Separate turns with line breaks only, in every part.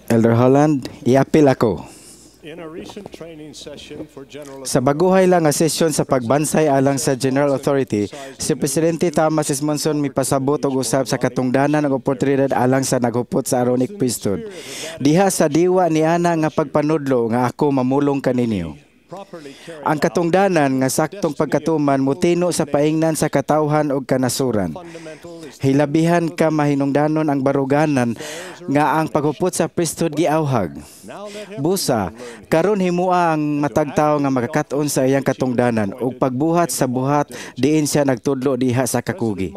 Elder Holland, iapil ako. Sa baguhay lang nga sesyon sa pagbansay alang sa General Authority, si Presidente Thomas S. Monson mipasabot og usab sa katungdanan ng oportunidad alang sa naghupot sa Aaronic Priesthood. Diha sa diwa ni ana nga pagpanudlo nga ako mamulong kaninyo. Ang katungdanan nga saktong pagkatuman mutino sa paingnan sa katawhan ug kanasuran. Hilabihan ka mahinungdanon ang baruganan nga ang paghupot sa priesthood giawhag. Busa, karon himua ang matagtaw nga makakat-on sa iyang katungdanan ug pagbuhat sa buhat diin siya nagtudlo diha sa kakugi.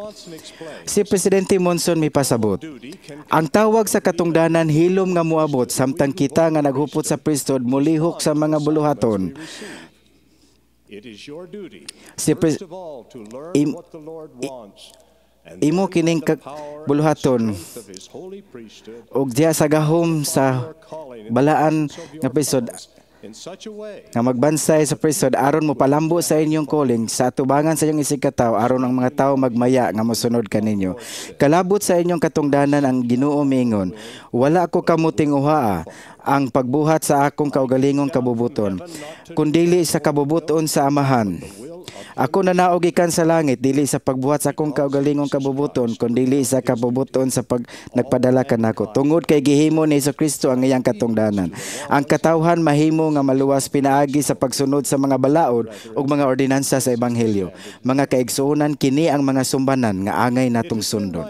Si Presidente Monson mipasabot, ang tawag sa katungdanan hilom nga moabot samtang kita nga naghupot sa priesthood mulihok sa mga buluhaton. Si imo kining buluhaton ug diya sa gahom sa balaan nga priesthood nga magbansay sa priesthood aron mo palambo sa inyong calling sa atubangan sa inyong isigkataw aron ang mga tawo magmaya nga mosunod kaninyo. Kalabot sa inyong katungdanan ang Ginoo miingon, wala ko kamuting uhaa ang pagbuhat sa akong kaugalingong kabubuton, kundili sa kabubuton sa Amahan. Ako nanaog ikan sa langit, dili sa pagbuhat sa akong kaugalingong kabubuton, kundi sa kabubuton sa nagpadala kanako. Tungod kay gihimo ni Jesucristo ang iyang katungdanan. Ang katawhan mahimo nga maluwas pinaagi sa pagsunod sa mga balaod ug mga ordinansa sa Ebanghelyo. Mga kaigsuonan kini ang mga sumbanan nga angay natong sundon.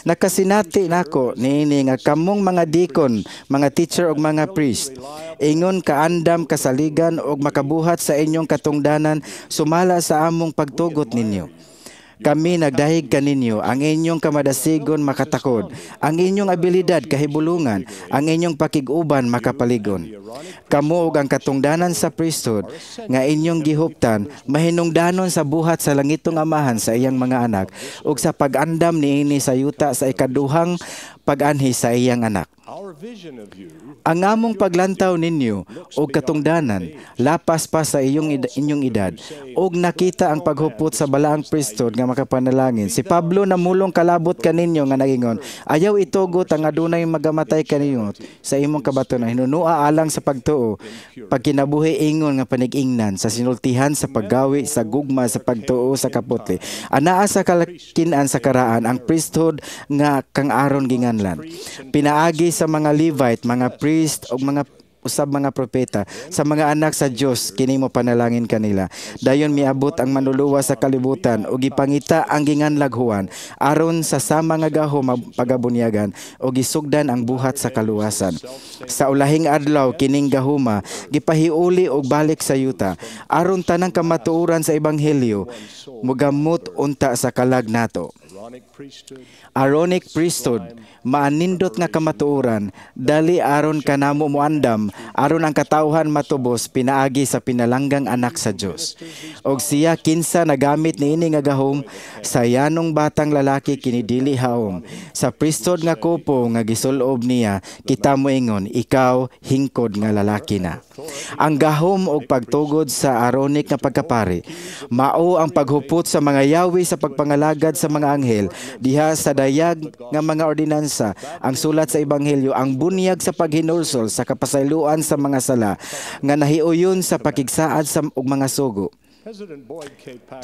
Nakasinati nako niini nga kamong mga deacon, mga teacher ug mga priest, ingon kaandam kasaligan ug makabuhat sa inyong katungdanan sumala sa among pagtugot ninyo. Kami nagdahig kaninyo, ang inyong kamadasigon makatakod, ang inyong abilidad kahibulungan, ang inyong pakiguban makapaligon. Kamo ug ang katungdanan sa priesthood nga inyong gihuptan mahinungdanon sa buhat sa langitong Amahan sa iyang mga anak ug sa pag-andam niini sa yuta sa ikaduhang pag-anhi sa iyang anak. Ang among paglantaw ninyo o katungdanan lapas pa sa inyong edad ug nakita ang paghupot sa balaang priesthood nga makapanalangin. Si Pablo namulong kalabot kaninyo nga nagingon, ayaw itugot ang adunay magamatay kaninyo sa imong kabatunan. Hinunua alang sa pagtuo, pagkinabuhi ingon nga panig-ingnan sa sinultihan sa paggawi sa gugma sa pagtuo sa kaputli. Anaa sa kalakinan sa karaan ang priesthood nga kang Aaron ginganlan. Pinaagi sa mga Levite, mga priest o mga usab mga propeta sa mga anak sa Dios kini mo panalangin kanila. Dayon miabot ang manluluwas sa kalibutan ug gipangita ang ginganlaghuan aron sa sama nga gahom pagabunyagan ug gisugdan ang buhat sa kaluwasan. Sa ulahing adlaw kining gahuma gipahiuli og balik sa yuta aron tanang kamatuoran sa ebanghelyo mugamot unta sa kalag nato. Aaronic priesthood, maanindot nga kamatuoran, dali aron kanamo moandam, aron ang katawhan matubos pinaagi sa pinalanggang anak sa Dios. Og siya kinsa nagamit niini nga gahom sa yanong batang lalaki kini dili haom. Sa priesthood nga kupo nga gisulob niya, kita moingon, ikaw hingkod nga lalaki na. Ang gahom og pagtugod sa Aaronic nga pagkapari, mao ang paghupot sa mga yawi sa pagpangalagad sa mga anghel, diha sa dayag nga mga ordinansa, ang sulat sa Ebanghelyo, ang bunyag sa paghinulsol sa kapasayloan sa mga sala, nga nahiuyon sa pakigsaad sa ug mga sugo.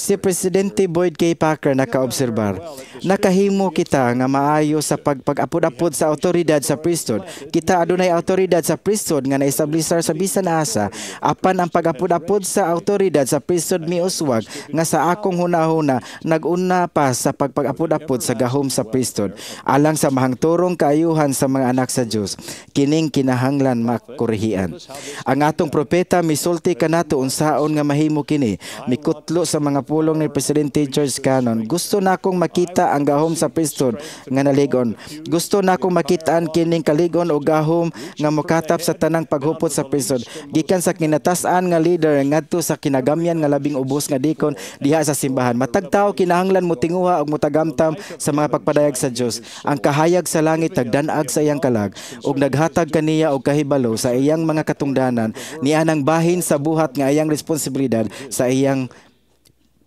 Si Presidente Boyd K. Packer nakaobserbar, nakahimo kita nga maayo sa pag-apod-apod sa autoridad sa priesthood. Kita adunay autoridad sa priesthood nga naestablisar sa bisan asa, apan ang pag-apod-apod sa autoridad sa priesthood miuswag nga sa akong hunahuna nag-una pa sa pag-apod-apod sa gahom sa priesthood alang sa mahangturong kaayuhan sa mga anak sa Dios. Kining kinahanglan makurihian. Ang atong propeta misulti kanato unsaon nga mahimo kini. Mikutlo sa mga pulong ni Presidente George Cannon. Gusto na akong makita ang gahom sa priesthood nga naligon. Gusto na akong makitaan kining kaligon o gahom nga mokatap sa tanang paghupot sa priesthood. Gikan sa kinatasan nga leader ngadto sa kinagamyan nga labing ubos nga dikon diha sa simbahan. Matagtaw kinahanglan mo tinguha og mutagamtam sa mga pagpadayag sa Dios. Ang kahayag sa langit tagdanag sa iyang kalag ug naghatag kaniya og kahibalo sa iyang mga katungdanan niya nang bahin sa buhat nga iyang responsibilidad sa iyang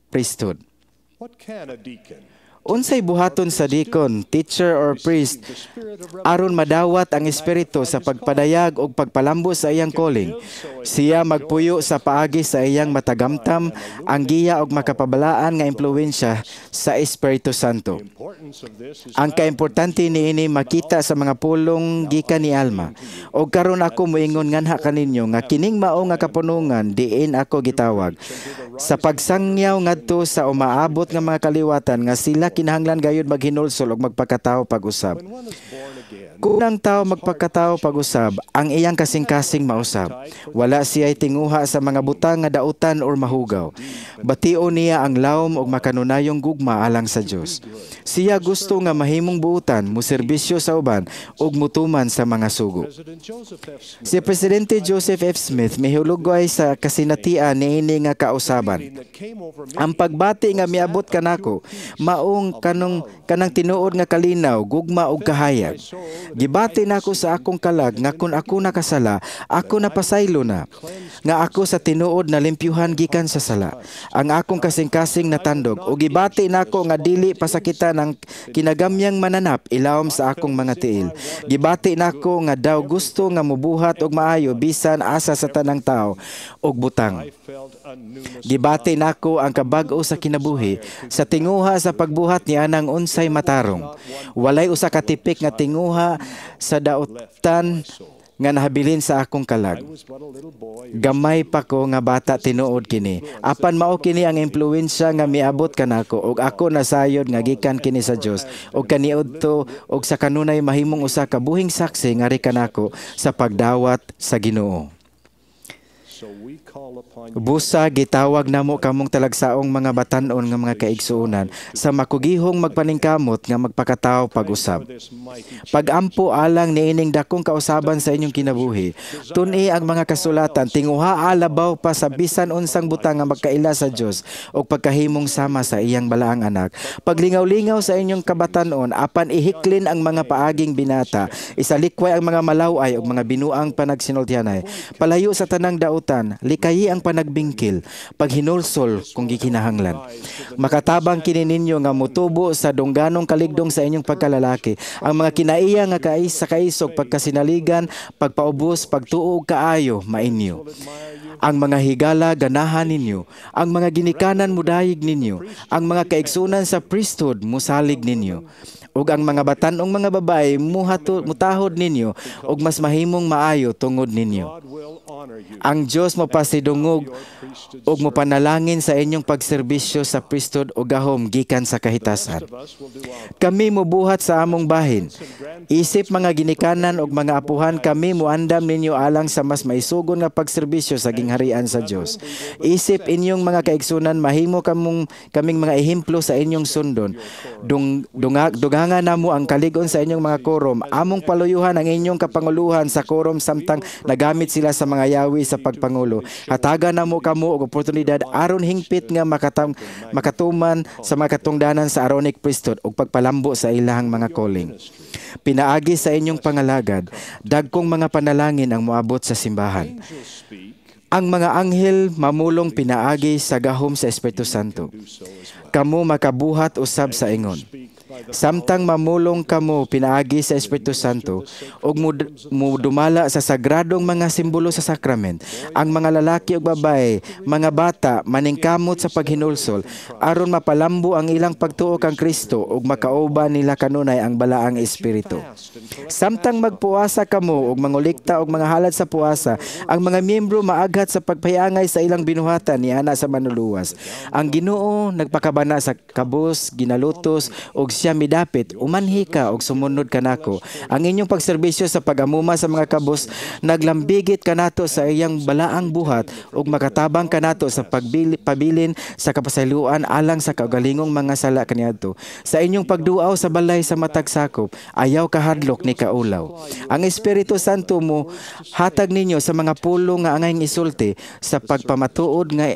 priesthood. Unsay buhaton sa deacon, teacher or priest aron madawat ang espiritu sa pagpadayag o pagpalambo sa iyang calling. Siya magpuyo sa paagi sa iyang matagamtam ang giya og makapabalaan nga impluwensya sa Espiritu Santo. Ang kaimportante niini makita sa mga pulong gikan ni Alma. Og karon ako moingon nganha kaninyo nga kining mao nga kapunungan diin ako gitawag. Sa pagsangyaw ngadto sa umaabot nga mga kaliwatan nga sila kinahanglan gayud maghinulsol og magpakatawo pag-usab. Kung ang tao magpakatawo pag-usab, ang iyang kasing-kasing mausab. Wala siya'y tinguha sa mga butang nga dautan or mahugaw. Bation niya ang lawom og makanunayong gugma alang sa Dios. Siya gusto nga mahimong buutan, muserbisyo sa uban ug mutuman sa mga sugo. Si Presidente Joseph F. Smith mihulugay sa kasinatian niini nga kausaban. Ang pagbati nga miabot kanako maong kanang tinuod nga kalinaw, gugma ug kahayag. Gibati nako sa akong kalag nga kun ako nakasala, ako napasaylo na. Nga ako sa tinuod na limpyuhan gikan sa sala. Ang akong kasing-kasing natandog ug gibati nako nga dili pasakitan ang kinagamyang mananap ilawom sa akong mga tiil. Gibati nako nga daw gusto nga mubuhat og maayo bisan asa sa tanang tao og butang. Gibati nako ang kabag-o sa kinabuhi sa tinguha sa pagbuhat ni anang unsay matarong. Walay usa ka tipik nga tinguha sa dautan nga nahabilin sa akong kalag. Gamay pa ko nga bata tinuod kini. Apan mao kini ang impluwensya nga miabot kanako ug ako nasayod nga gikan kini sa Dios ug kaniadto ug sa kanunay mahimong usa ka buhing saksi nga kanako sa pagdawat sa Ginoo. Busa gitawag namo kamong talagsaong mga batan-on nga mga kaigsuonan sa makugihong magpaningkamot nga magpakatawo pag-usab. Pag-ampo alang niining dakong kausaban sa inyong kinabuhi, tun-i ang mga kasulatan tinguha alabaw pa sa bisan unsang butang nga magkaila sa Dios ug pagkahimong sama sa iyang balaang anak. Paglingaw-lingaw sa inyong kabatan-on apan ihiklin ang mga paaging binata, isalikway ang mga malaway ug mga binuang panagsinultianay. Palayo sa tanang dautan, likayi ang panagbingkil, paghinulsol kung gikinahanglan. Makatabang kini ninyo nga mutubo sa dungganong kaligdong sa inyong pagkalalaki. Ang mga kinaiya nga sa kaisog, pagkasinaligan, pagpaubos, pagtuog kaayo, mainyo. Ang mga higala ganahan ninyo, ang mga ginikanan mudayig ninyo, ang mga kaigsunan sa priesthood musalig ninyo. Ug ang mga batanong mga babae mutahod ninyo ug mas mahimong maayo tungod ninyo. Ang Dios mo pasidungog ug mopanalangin sa inyong pagserbisyo sa priesthood ug gahom gikan sa kahitasan. Kami mobuhat sa among bahin. Isip mga ginikanan ug mga apuhan kami moandam ninyo alang sa mas maisugon nga pagserbisyo sa gingharian sa Dios. Isip inyong mga kaigsunan mahimo kaming mga ehemplo sa inyong sundon. Dugangan namo ang kaligon sa inyong mga korom. Among paluyuhan ang inyong kapanguluhan sa korom samtang nagamit sila sa mga yawi sa pagpangulo. Hatagan namo kamo og oportunidad aron hingpit nga makatuman sa mga katungdanan sa Aaronic priesthood ug pagpalambo sa ilahang mga calling. Pinaagi sa inyong pangalagad, dagkong mga panalangin ang moabot sa simbahan. Ang mga anghel mamulong pinaagi sa gahom sa Espiritu Santo. Kamo makabuhat usab sa ingon. Samtang mamulong kamo pinaagi sa Espiritu Santo ug mudumala sa sagradong mga simbolo sa sakrament, ang mga lalaki ug babae, mga bata maningkamot sa paghinulsol aron mapalambo ang ilang pagtuo kang Kristo ug makauban nila kanunay ang balaang espiritu. Samtang magpuasa kamo ug mangulikta og mga halad sa puasa, ang mga miyembro maaghat sa pagpayangay sa ilang binuhatan niana sa manuluwas. Ang Ginoo nagpakabana sa kabus, ginalutos ug siya midapit, umanhi ka og sumunod kanako. Ang inyong pagserbisyo sa pagamuma sa mga kabus naglambigit kanato sa iyang balaang buhat ug makatabang kanato sa pabilin sa kapasayloan alang sa kaugalingong mga sala kaniadto. Sa inyong pagduaw sa balay sa matag sakop, ayaw kahadlok ni kaulaw. Ang Espiritu Santo mo hatag ninyo sa mga pulong nga angayng isulti sa pagpamatuod nga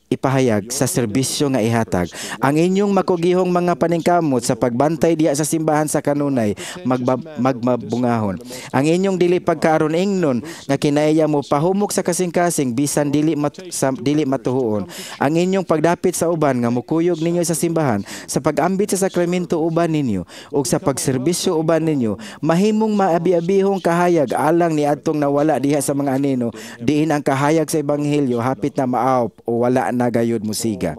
ipahayag sa serbisyo nga ihatag. Ang inyong makugihong mga paningkamot sa pagbantay diha sa simbahan sa kanunay magmabungahon. Ang inyong dili pagkaaron ingnon nga kinaiya mo pahumok sa kasing-kasing bisan dili matuhuon. Ang inyong pagdapit sa uban nga mukuyog ninyo sa simbahan sa pag-ambit sa sakramento uban ninyo ug sa pagserbisyo uban ninyo mahimong maabi-abihong kahayag alang ni adtong nawala diha sa mga anino diin ang kahayag sa ebanghelyo hapit na maawp o wala na gayud musiga.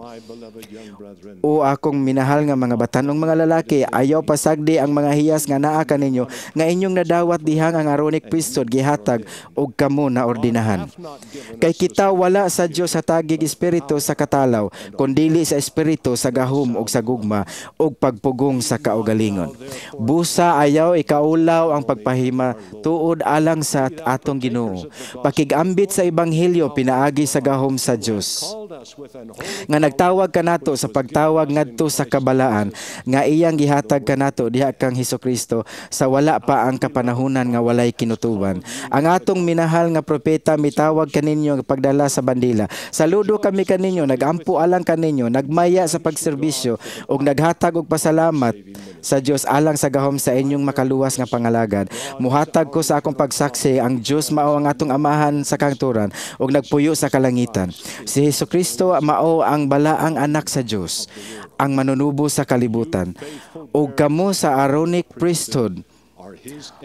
O akong minahal nga mga batanong mga lalaki, ayaw pasagdi ang mga hiyas nga naa kaninyo nga inyong nadawat dihang ang Aaronic priesthood gihatag og kamo na ordinahan. Kay kita wala sa Dios sa tagig espiritu sa katalaw, kundili sa espiritu sa gahom ug sa gugma ug pagpugong sa kaugalingon. Busa ayaw ikaulaw ang pagpahima tuod alang sa atong Ginoo. Pakigambit sa ebanghelyo pinaagi sa gahom sa Dios. Nga nagtawag kanato sa pagtawag ngadto sa kabalaan nga iyang gihatag kanato diha kang Hesukristo sa wala pa ang kapanahunan nga walay kinutuban. Ang atong minahal nga propeta mitawag kaninyo pagdala sa bandila. Saludo kami kaninyo, nagampo alang kaninyo, nagmaya sa pagserbisyo ug naghatag og pasalamat sa Dios alang sa gahom sa inyong makaluwas nga pangalagad. Muhatag ko sa akong pagsaksi ang Dios mao ang atong amahan sa kangturan ug nagpuyo sa kalangitan. Si Hesukristo mao ang balaang anak sa Dios, ang manunubo sa kalibutan. Ug kamo sa Aaronic priesthood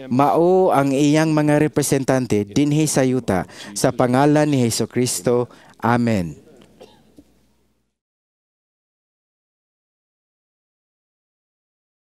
mao ang iyang mga representante dinhi sa yuta sa pangalan ni Hesukristo. Amen.